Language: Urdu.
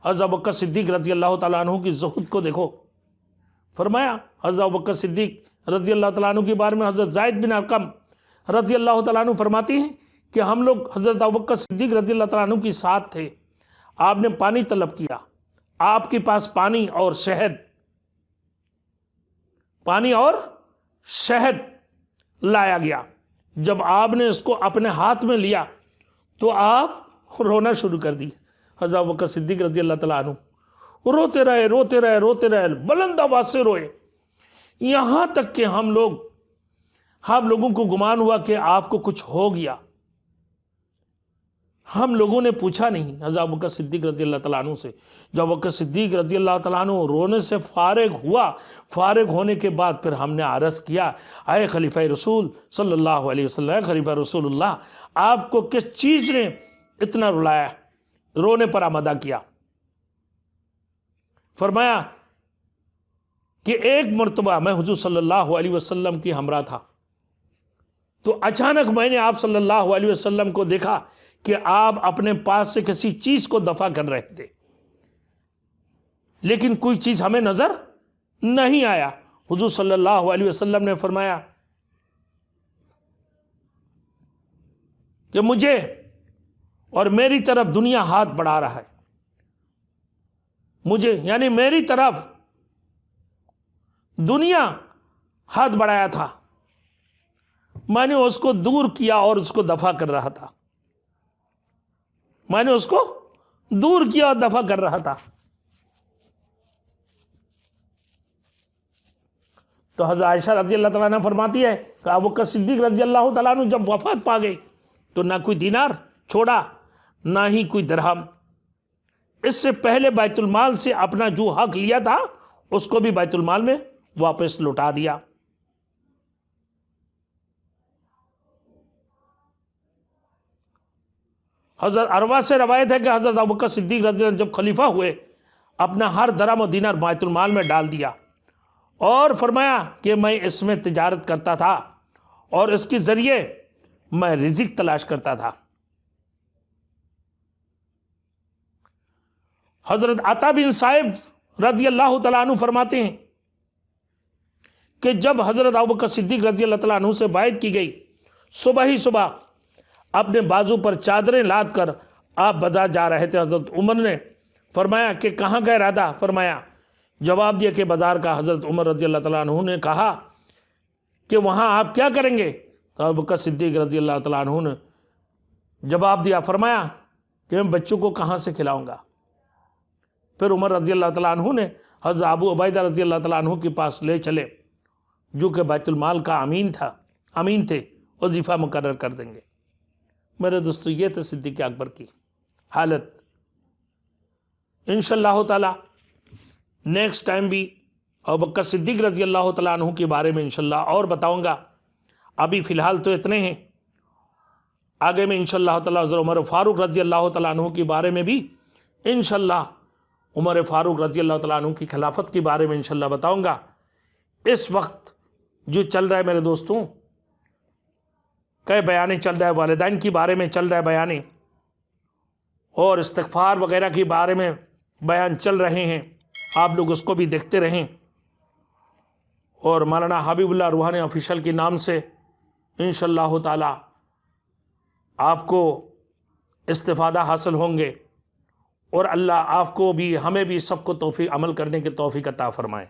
حضرت ابوبکر صدیق رضی اللہ تعالیٰ عنہ کی زہد کو دیکھو. فرمایا حضرت ابوبکر صدیق رضی اللہ تعالیٰ عنہ کے بارے میں حضرت زید بن ارقم رضی اللہ تعالیٰ عنہ فرماتے ہیں کہ ہم لوگ حضرت ابوبکر صدیق رضی اللہ تعالیٰ عنہ کی ساتھ تھے. آپ نے پانی طلب کیا، آپ کے پاس پانی اور شہد لایا گیا. جب آپ نے اس کو اپنے ہاتھ میں لیا تو آپ رونا شروع کر دی. حضرت ابوبکر صدیق رضی اللہ تعالیٰ عنہ روتے رہے، بلند آواز سے روئے، یہاں تک کہ ہم لوگوں کو گمان ہوا کہ آپ کو کچھ ہو گیا. ہم لوگوں نے پوچھا نہیں حضرت ابوبکر صدیق رضی اللہ تعالیٰ عنہ سے. جب ابوبکر صدیق رضی اللہ تعالیٰ عنہ رونے سے فارغ ہونے کے بعد پھر ہم نے عرض کیا، اے خلیفہ رسول صلی اللہ علیہ وسلم، اے خلیفہ رسول اللہ، آپ کو کس چیز نے اتنا رلایا، رونے پر آمادہ کیا؟ فرمایا کہ ایک مرتبہ میں حضور صلی اللہ علیہ وسلم کی ہمراہ تھا تو اچانک میں نے آپ صلی اللہ علیہ وسلم کو دیکھا کہ آپ اپنے پاس سے کسی چیز کو دفع کر رہے تھے، لیکن کوئی چیز ہمیں نظر نہیں آیا. حضور صلی اللہ علیہ وسلم نے فرمایا کہ مجھے اور میری طرف دنیا ہاتھ بڑھا رہا ہے. مجھے یعنی میری طرف دنیا ہاتھ بڑھایا تھا، میں نے اس کو دور کیا اور اس کو دفع کر رہا تھا. تو حضرت عائشہ رضی اللہ تعالیٰ عنہ فرماتی ہے کہ ابوبکر صدیق رضی اللہ تعالیٰ عنہ جب وفات پا گئی تو نہ کوئی دینار چھوڑا نہ ہی کوئی درہم. اس سے پہلے بیت المال سے اپنا جو حق لیا تھا اس کو بھی بیت المال میں واپس لوٹا دیا. حضرت عروہ سے روایت ہے کہ حضرت ابوبکر صدیق رضی اللہ عنہ جب خلیفہ ہوئے اپنا ہر درہم و دینار بیت المال میں ڈال دیا اور فرمایا کہ میں اس میں تجارت کرتا تھا اور اس کے ذریعے میں رزق تلاش کرتا تھا. حضرت عطا بن صائب رضی اللہ تعالیٰ عنہ فرماتے ہیں کہ جب حضرت ابوبکر صدیق رضی اللہ تعالیٰ عنہ سے بیعت کی گئی، صبح اپنے بازو پر چادریں لاد کر آپ بازار جا رہے تھے. حضرت عمر نے فرمایا کہ کہاں کا ارادہ؟ فرمایا جواب دیا کہ بازار کا. حضرت عمر رضی اللہ تعالیٰ عنہ نے کہا کہ وہاں آپ کیا کریں گے؟ تو ابوبکر صدیق رضی اللہ تعالیٰ عنہ نے جواب دیا، فرمایا کہ میں بچوں کو کہاں سے کھلاؤں گا؟ پھر عمر رضی اللہ تعالیٰ عنہ نے حضرت ابو عبیدہ رضی اللہ تعالیٰ عنہ کے پاس لے چلے جو کہ بیت المال کا امین تھے، وظیفہ مقرر کر دیں گے. میرے دوستو یہ تھے صدیق اکبر کی حالت. انشاءاللہ تعالی نیکسٹ ٹائم بھی ابوبکر صدیق رضی اللہ تعالیٰ عنہ کے بارے میں انشاءاللہ اور بتاؤں گا. ابھی فی الحال تو اتنے ہیں، آگے میں انشاءاللہ تعالی حضرت عمر فاروق رضی اللہ تعالیٰ عنہ کے بارے میں بھی انشاءاللہ عمر فاروق رضی اللہ تعالیٰ عنہ کی خلافت کے بارے میں انشاءاللہ بتاؤں گا. اس وقت جو چل رہا ہے میرے دوستوں، کئی بیانے چل رہا ہے، والدین کے بارے میں چل رہا ہے بیانے، اور استغفار وغیرہ کے بارے میں بیان چل رہے ہیں. آپ لوگ اس کو بھی دیکھتے رہیں. اور مولانا حبیب اللہ روحانی آفیشل کے نام سے انشاءاللہ تعالی آپ کو استفادہ حاصل ہوں گے، اور اللہ آپ کو بھی ہمیں بھی سب کو عمل کرنے کی توفیق عطا فرمائے.